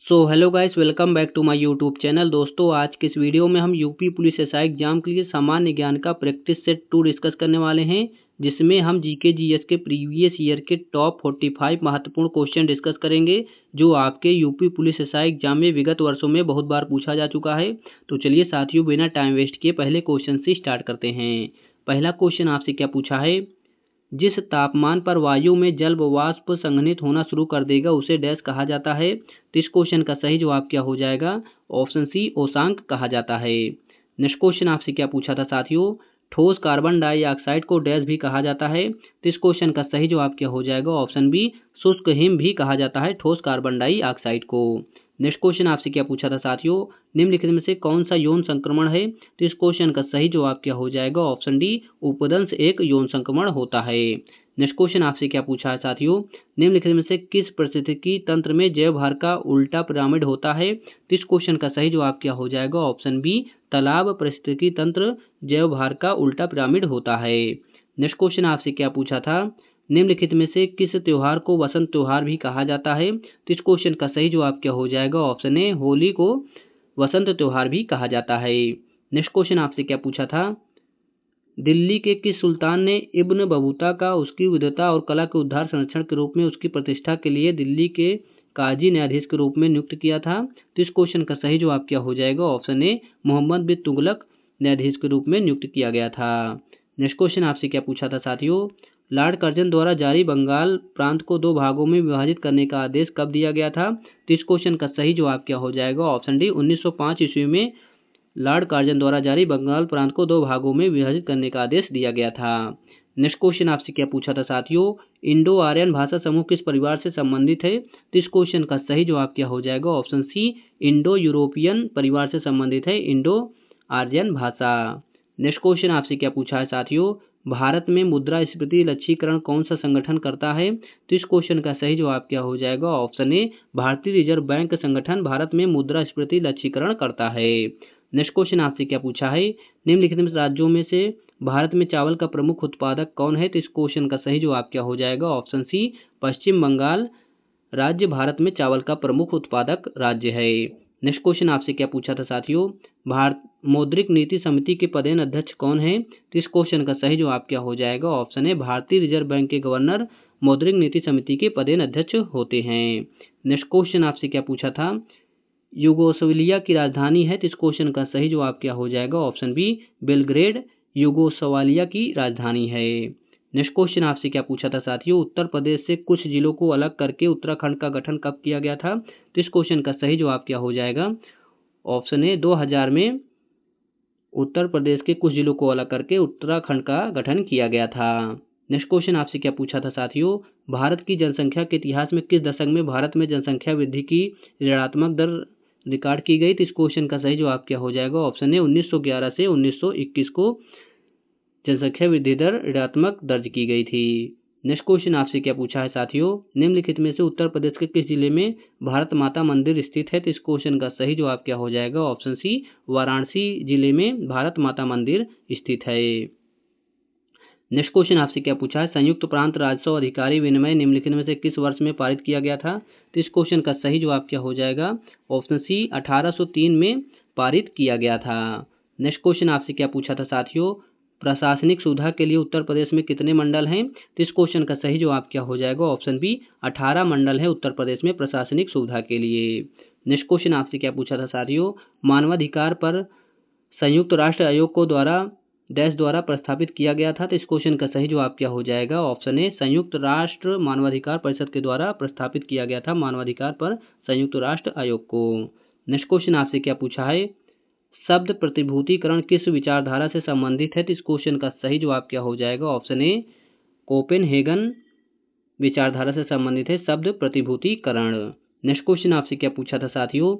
So hello guys, welcome back to my YouTube channel. दोस्तों, आज के इस वीडियो में हम यूपी पुलिस एसआई एग्जाम के लिए सामान्य ज्ञान का प्रैक्टिस सेट 2 डिस्कस करने वाले हैं, जिसमें हम जीके जीएस के प्रीवियस ईयर के टॉप 45 महत्वपूर्ण क्वेश्चन डिस्कस करेंगे, जो आपके यूपी पुलिस एसआई एग्जाम में विगत वर्षों में बहुत बार पूछा जा चुका है। तो चलिए साथियों, बिना टाइम वेस्ट किए पहले क्वेश्चन से स्टार्ट करते हैं। पहला क्वेश्चन आपसे क्या पूछा है? जिस तापमान पर वायु में जल वाष्प संघनित होना शुरू कर देगा उसे डैश कहा जाता है। तो इस क्वेश्चन का सही जवाब क्या हो जाएगा? ऑप्शन सी, ओसांक कहा जाता है। नेक्स्ट क्वेश्चन आपसे क्या पूछा था साथियों? ठोस कार्बन डाइऑक्साइड को डैश भी कहा जाता है। तो इस क्वेश्चन का सही जवाब क्या हो जाएगा? ऑप्शन बी, शुष्क हिम भी कहा जाता है ठोस कार्बन डाइऑक्साइड को। नेक्स्ट क्वेश्चन आपसे क्या पूछा था साथियों? निम्नलिखित में से कौन सा यौन संक्रमण है? तो इस क्वेश्चन का सही जवाब क्या हो जाएगा? ऑप्शन डी, उपदंश एक यौन संक्रमण होता है। नेक्स्ट क्वेश्चन आपसे क्या पूछा है साथियों? निम्नलिखित में से किस पारिस्थितिकी तंत्र में जैव भार का उल्टा पिरामिड होता है? तो इस क्वेश्चन का सही जवाब क्या हो जाएगा? ऑप्शन बी, तालाब पारिस्थितिकी तंत्र जैव भार का उल्टा पिरामिड होता है। नेक्स्ट क्वेश्चन आपसे क्या पूछा था? निम्नलिखित में से किस त्योहार को वसंत त्योहार भी कहा जाता है? तो इस क्वेश्चन का सही जवाब क्या हो जाएगा? ऑप्शन ए, होली को वसंत त्योहार भी कहा जाता है। नेक्स्ट क्वेश्चन आपसे क्या पूछा था? दिल्ली के किस सुल्तान ने इब्न बतूता का उसकी विद्वता और कला के उद्धार संरक्षण के रूप में उसकी प्रतिष्ठा के लिए दिल्ली के काजी न्यायाधीश के रूप में नियुक्त किया था? तो इस क्वेश्चन का सही जवाब क्या हो जाएगा? ऑप्शन ए, मोहम्मद बिन तुगलक न्यायाधीश के रूप में नियुक्त किया गया था। नेक्स्ट क्वेश्चन आपसे क्या पूछा था साथियों? लॉर्ड कर्जन द्वारा जारी बंगाल प्रांत को 2 भागों में विभाजित करने का आदेश कब दिया गया था? तो इस क्वेश्चन का सही जवाब क्या हो जाएगा? ऑप्शन डी, 1905 ईस्वी में लॉर्ड कर्जन द्वारा जारी बंगाल प्रांत को 2 भागों में विभाजित करने का आदेश दिया गया था। नेक्स्ट क्वेश्चन आपसे क्या पूछा था साथियों? इंडो आर्यन भाषा समूह किस परिवार से संबंधित है? तो इस क्वेश्चन का सही जवाब क्या हो जाएगा? ऑप्शन सी, इंडो यूरोपियन परिवार से संबंधित है इंडो आर्यन भाषा। नेक्स्ट क्वेश्चन आपसे क्या पूछा है साथियों? भारत में मुद्रास्फीति लक्ष्यीकरण कौन सा संगठन करता है? तो इस क्वेश्चन का सही जवाब क्या हो जाएगा? ऑप्शन ए, भारतीय रिजर्व बैंक संगठन भारत में मुद्रास्फीति लक्ष्यीकरण करता है। नेक्स्ट क्वेश्चन आपसे क्या पूछा है? निम्नलिखित में राज्यों में से भारत में चावल का प्रमुख उत्पादक कौन है? तो इस क्वेश्चन का सही जवाब क्या हो जाएगा? ऑप्शन सी, पश्चिम बंगाल राज्य भारत में चावल का प्रमुख उत्पादक राज्य है। नेक्स्ट क्वेश्चन आपसे क्या पूछा था साथियों? भारत मौद्रिक नीति समिति के पदेन अध्यक्ष कौन है? तो इस क्वेश्चन का सही जवाब क्या हो जाएगा? ऑप्शन है, भारतीय रिजर्व बैंक के गवर्नर मौद्रिक नीति समिति के पदेन अध्यक्ष होते हैं। नेक्स्ट क्वेश्चन आपसे क्या पूछा था? यूगोस्लाविया की राजधानी है, तो इस क्वेश्चन का सही जवाब क्या हो जाएगा? ऑप्शन बी, बेलग्रेड यूगोस्लाविया की राजधानी है। नेक्स्ट क्वेश्चन आपसे क्या पूछा था साथियों? उत्तर प्रदेश से कुछ जिलों को अलग करके उत्तराखंड का गठन कब किया गया था? तो इस क्वेश्चन का सही जवाब क्या हो जाएगा? ऑप्शन ए, 2000 में उत्तर प्रदेश के कुछ जिलों को अलग करके उत्तराखंड का गठन किया गया था। नेक्स्ट क्वेश्चन आपसे क्या पूछा था साथियों? भारत की जनसंख्या के इतिहास में किस दशक में भारत में जनसंख्या वृद्धि की ऋणात्मक दर रिकॉर्ड की गई? तो इस क्वेश्चन का सही जवाब क्या हो जाएगा? ऑप्शन ए, 1911 से 1921 को जनसंख्या वृद्धि दर ऋणात्मक दर्ज की गई थी। नेक्स्ट क्वेश्चन आपसे क्या पूछा है साथियों? निम्नलिखित में से उत्तर प्रदेश के किस जिले में भारत माता मंदिर स्थित है? तो इस क्वेश्चन का सही जवाब क्या हो जाएगा? ऑप्शन सी, वाराणसी जिले में भारत माता मंदिर स्थित है। नेक्स्ट क्वेश्चन आपसे क्या पूछा है? संयुक्त प्रांत राजस्व अधिकारी विनिमय निम्नलिखित में से किस वर्ष में पारित किया गया था? तो इस क्वेश्चन का सही जवाब क्या हो जाएगा? ऑप्शन सी, 1803 में पारित किया गया था। नेक्स्ट क्वेश्चन आपसे क्या पूछा था साथियों? प्रशासनिक सुविधा के लिए उत्तर प्रदेश में कितने मंडल हैं? तो इस क्वेश्चन का सही जवाब क्या हो जाएगा? ऑप्शन बी, 18 मंडल है उत्तर प्रदेश में प्रशासनिक सुविधा के लिए। नेक्स्ट क्वेश्चन आपसे क्या पूछा था साथियों? मानवाधिकार पर संयुक्त राष्ट्र आयोग को द्वारा देश द्वारा प्रस्तावित किया गया था। तो इस क्वेश्चन का सही जवाब क्या हो जाएगा? ऑप्शन ए, संयुक्त राष्ट्र मानवाधिकार परिषद के द्वारा प्रस्तावित किया गया था मानवाधिकार पर संयुक्त राष्ट्र आयोग को। नेक्स्ट क्वेश्चन आपसे क्या पूछा है? शब्द प्रतिभूतिकरण किस विचारधारा से संबंधित है? तो इस क्वेश्चन का सही जवाब क्या हो जाएगा? ऑप्शन ए, कोपेनहेगन विचारधारा से संबंधित है शब्द प्रतिभूतिकरण। नेक्स्ट क्वेश्चन आपसे क्या पूछा था साथियों?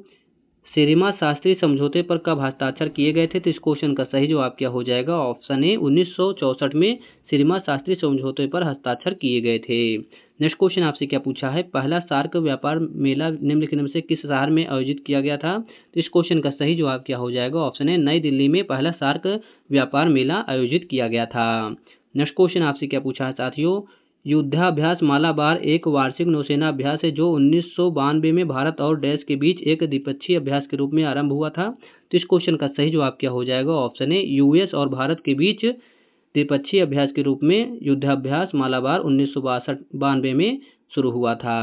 सिरिमा शास्त्री समझौते पर कब हस्ताक्षर किए गए थे? तो इस क्वेश्चन का सही जवाब क्या हो जाएगा? ऑप्शन ए, 1964 में सिरिमा शास्त्री समझौते पर हस्ताक्षर किए गए थे। नेक्स्ट क्वेश्चन आपसे क्या पूछा है? पहला सार्क व्यापार मेला निम्नलिखित में से किस शहर में आयोजित किया गया था? तो इस क्वेश्चन का सही जवाब क्या हो जाएगा? ऑप्शन ए, नई दिल्ली में पहला सार्क व्यापार मेला आयोजित किया गया था। नेक्स्ट क्वेश्चन आपसे क्या पूछा है साथियों? युद्धाभ्यास मालाबार एक वार्षिक नौसेना अभ्यास है जो 1992 में भारत और डैश के बीच एक द्विपक्षीय अभ्यास के रूप में आरंभ हुआ था। तो इस क्वेश्चन का सही जवाब क्या हो जाएगा? ऑप्शन ए यूएस और भारत के बीच द्विपक्षीय अभ्यास के रूप में युद्धाभ्यास मालाबार 1992 में शुरू हुआ था।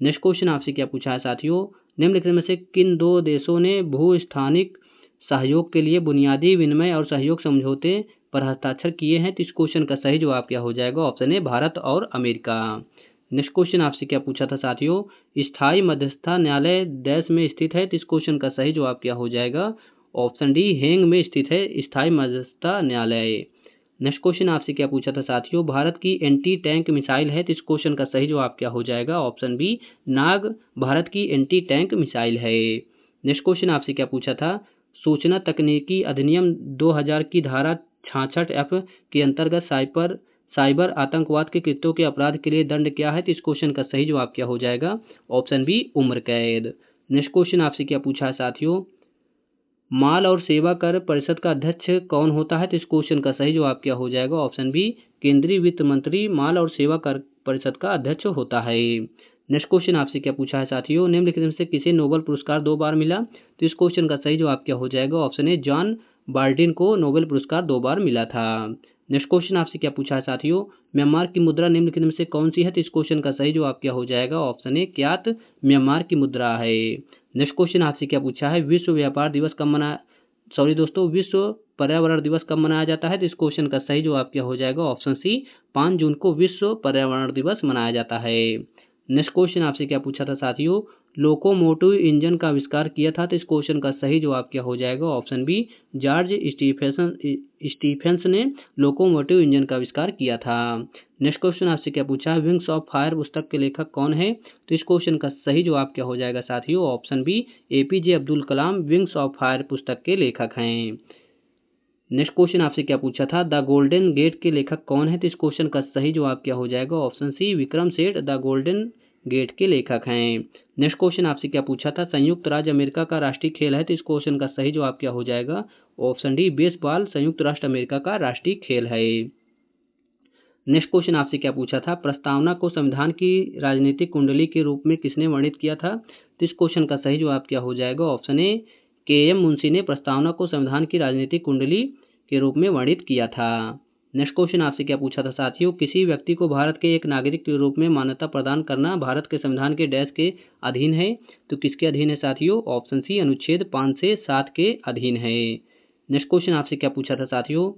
नेक्स्ट क्वेश्चन आपसे क्या पूछा है साथियों? निम्नलिखित में से किन दो देशों ने भू-स्थानिक सहयोग के लिए बुनियादी विनिमय और सहयोग समझौते पर हस्ताक्षर किए हैं? तो इस क्वेश्चन का सही जवाब क्या हो जाएगा? ऑप्शन ए भारत और अमेरिका। नेक्स्ट क्वेश्चन आपसे क्या पूछा था साथियों? स्थायी मध्यस्थता न्यायालय देश में स्थित है। तो इस क्वेश्चन का सही जवाब क्या हो जाएगा? ऑप्शन डी हेंग में स्थित है स्थायी मध्यस्थता न्यायालय। नेक्स्ट क्वेश्चन आपसे क्या पूछा था साथियों? भारत की एंटी टैंक मिसाइल है। तो इस क्वेश्चन का सही जवाब क्या हो जाएगा? ऑप्शन बी नाग भारत की एंटी टैंक मिसाइल है। नेक्स्ट क्वेश्चन आपसे क्या पूछा था? सूचना तकनीकी अधिनियम 2000 की धारा 66F के अंतर्गत साइबर आतंकवाद के कृत्यों के अपराध के लिए दंड क्या है? तो इस क्वेश्चन का सही जवाब क्या हो जाएगा? ऑप्शन बी उम्र कैद। नेक्स्ट क्वेश्चन आपसे क्या पूछा है साथियों? माल और सेवा कर परिषद का अध्यक्ष कौन होता है? तो इस क्वेश्चन का सही जवाब क्या हो जाएगा? ऑप्शन बी केंद्रीय वित्त मंत्री माल और सेवा कर परिषद का अध्यक्ष होता है। नेक्स्ट क्वेश्चन आपसे क्या पूछा है साथियों? निम्नलिखित में से किसे नोबेल पुरस्कार 2 बार मिला? तो इस क्वेश्चन का सही जवाब क्या हो जाएगा? ऑप्शन ए जॉन बाल्डिन को नोबेल पुरस्कार 2 बार मिला था। नेक्स्ट क्वेश्चन आपसे क्या पूछा है साथियों? म्यांमार की मुद्रा निम्नलिखित में से कौन सी है? तो इस क्वेश्चन का सही जवाब क्या हो जाएगा? ऑप्शन ए क्यात म्यांमार की मुद्रा है। नेक्स्ट क्वेश्चन आपसे क्या पूछा है? विश्व व्यापार दिवस कब मना सॉरी दोस्तों विश्व पर्यावरण दिवस कब मनाया जाता है? तो इस क्वेश्चन का सही जवाब क्या हो जाएगा? ऑप्शन सी 5 जून को विश्व पर्यावरण दिवस मनाया जाता है। नेक्स्ट क्वेश्चन आपसे क्या पूछा था साथियों? लोकोमोटिव इंजन का आविष्कार किया था। तो इस क्वेश्चन का सही जवाब क्या हो जाएगा? ऑप्शन बी जॉर्ज स्टीफेंस ने लोकोमोटिव इंजन का आविष्कार किया था। नेक्स्ट क्वेश्चन आपसे क्या पूछा है? विंग्स ऑफ फायर पुस्तक के लेखक कौन है? तो इस क्वेश्चन का सही जवाब क्या हो जाएगा साथियों? Option B APJ Abdul Kalam wings of fire पुस्तक के लेखक हैं। नेक्स्ट क्वेश्चन आपसे क्या पूछा था? द गोल्डन गेट के लेखक कौन है? तो इस क्वेश्चन का सही जवाब क्या हो जाएगा? Option C Vikram Seth the golden gate के लेखक हैं। नेक्स्ट क्वेश्चन आपसे क्या पूछा था? संयुक्त राज्य अमेरिका का राष्ट्रीय खेल है। तो इस क्वेश्चन का सही जवाब क्या हो जाएगा? ऑप्शन डी बेसबॉल संयुक्त राष्ट्र अमेरिका का राष्ट्रीय खेल है। नेक्स्ट क्वेश्चन आपसे क्या पूछा था? प्रस्तावना को संविधान की राजनीतिक कुंडली के रूप में किसने वर्णित किया था? तो इस क्वेश्चन का सही जवाब क्या हो जाएगा? Option A KM. मुंशी ने प्रस्तावना को संविधान की राजनीतिक कुंडली के रूप में वर्णित किया था। नेक्स्ट क्वेश्चन आपसे क्या पूछा था साथियों? किसी व्यक्ति को भारत के एक नागरिक के रूप में मान्यता प्रदान करना भारत के संविधान के डैश के अधीन है। तो किसके अधीन है साथियों? ऑप्शन सी अनुच्छेद 5 से 7 के अधीन है। नेक्स्ट क्वेश्चन आपसे क्या पूछा था साथियों?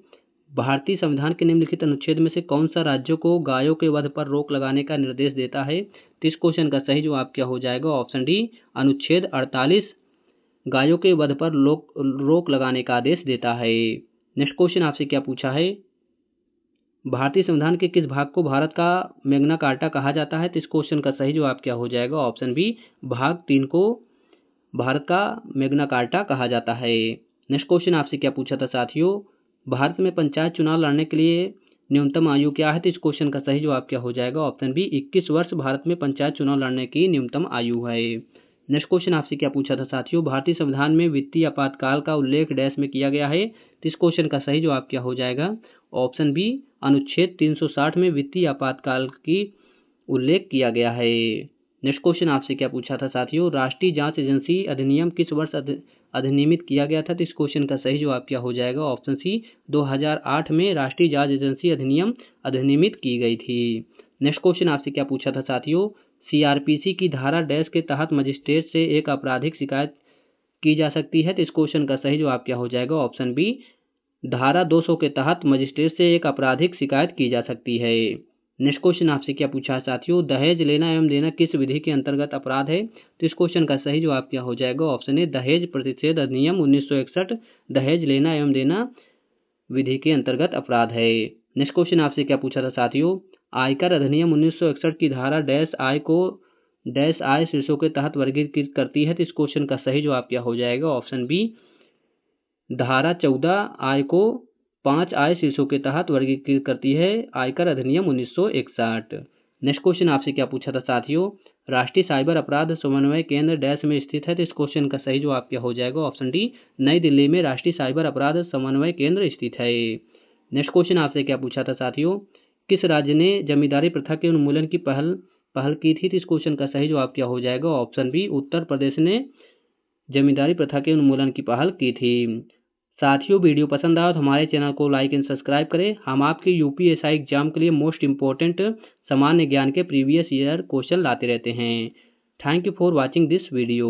भारतीय संविधान के निम्नलिखित अनुच्छेद में से कौन सा राज्यों को गायों के वध पर रोक लगाने का निर्देश देता है? तो इस क्वेश्चन का सही जवाब क्या हो जाएगा? ऑप्शन डी अनुच्छेद 48 गायों के वध पर रोक लगाने का आदेश देता है। नेक्स्ट क्वेश्चन आपसे क्या पूछा है? भारतीय संविधान के किस भाग को भारत का मैग्ना कार्टा कहा जाता है? तो इस क्वेश्चन का सही जवाब क्या हो जाएगा? ऑप्शन बी भाग 3 को भारत का मैग्ना कार्टा कहा जाता है। नेक्स्ट क्वेश्चन आपसे क्या पूछा था साथियों? भारत में पंचायत चुनाव लड़ने के लिए न्यूनतम आयु क्या है? तो इस क्वेश्चन का सही जवाब क्या हो जाएगा? ऑप्शन बी 21 वर्ष भारत में पंचायत चुनाव लड़ने की न्यूनतम आयु है। नेक्स्ट क्वेश्चन आपसे क्या पूछा था साथियों? भारतीय संविधान में वित्तीय आपातकाल का उल्लेख डैश में किया गया है। तो इस क्वेश्चन का सही जवाब क्या हो जाएगा? ऑप्शन बी अनुच्छेद 360 में वित्तीय आपातकाल की उल्लेख किया गया है। नेक्स्ट क्वेश्चन आपसे क्या पूछा था साथियों? राष्ट्रीय जांच एजेंसी अधिनियम किस वर्ष अधिनियमित किया गया था? तो इस क्वेश्चन का सही जवाब क्या हो जाएगा? ऑप्शन सी 2008 में राष्ट्रीय जांच एजेंसी अधिनियम अधिनियमित की गई थी। नेक्स्ट क्वेश्चन आपसे क्या पूछा था साथियों? सीआरपीसी की धारा डैश के तहत मजिस्ट्रेट से एक आपराधिक शिकायत की जा सकती है। तो इस क्वेश्चन का सही जवाब क्या हो जाएगा? ऑप्शन बी धारा 200 के तहत मजिस्ट्रेट से एक आपराधिक शिकायत की जा सकती है। नेक्स्ट क्वेश्चन आपसे क्या पूछा है साथियों? दहेज लेना एवं देना किस विधि के अंतर्गत अपराध है? तो इस क्वेश्चन का सही जवाब क्या हो जाएगा? ऑप्शन ए दहेज प्रतिषेध अधिनियम 1961 दहेज लेना एवं देना विधि के अंतर्गत अपराध है। नेक्स्ट क्वेश्चन आपसे क्या पूछा था साथियों? आयकर अधिनियम 1961 की धारा डैश आय को डैश आय शीर्षों के तहत वर्गीकृत करती है। तो इस क्वेश्चन का सही जवाब क्या हो जाएगा? ऑप्शन बी धारा 14 आय को 5 आय शीर्षों के तहत वर्गीकृत करती है आयकर अधिनियम 1961। नेक्स्ट क्वेश्चन आपसे क्या पूछा था साथियों? राष्ट्रीय साइबर अपराध समन्वय केंद्र डैश में स्थित है। तो इस क्वेश्चन का सही जवाब क्या हो जाएगा? ऑप्शन डी नई दिल्ली में राष्ट्रीय साइबर अपराध समन्वय केंद्र स्थित है। नेक्स्ट क्वेश्चन आपसे क्या पूछा था साथियों? किस राज्य ने जमींदारी प्रथा के उन्मूलन की पहल की थी? तो इस क्वेश्चन का सही जवाब क्या हो जाएगा? ऑप्शन बी, उत्तर प्रदेश ने जमींदारी प्रथा के उन्मूलन की पहल की थी। साथियों, वीडियो पसंद आया तो हमारे चैनल को लाइक एंड सब्सक्राइब करें। हम आपके यूपीएसआई एग्जाम के लिए मोस्ट इंपॉर्टेंट सामान्य ज्ञान के प्रीवियस ईयर क्वेश्चन लाते रहते हैं। Thank you for watching this video.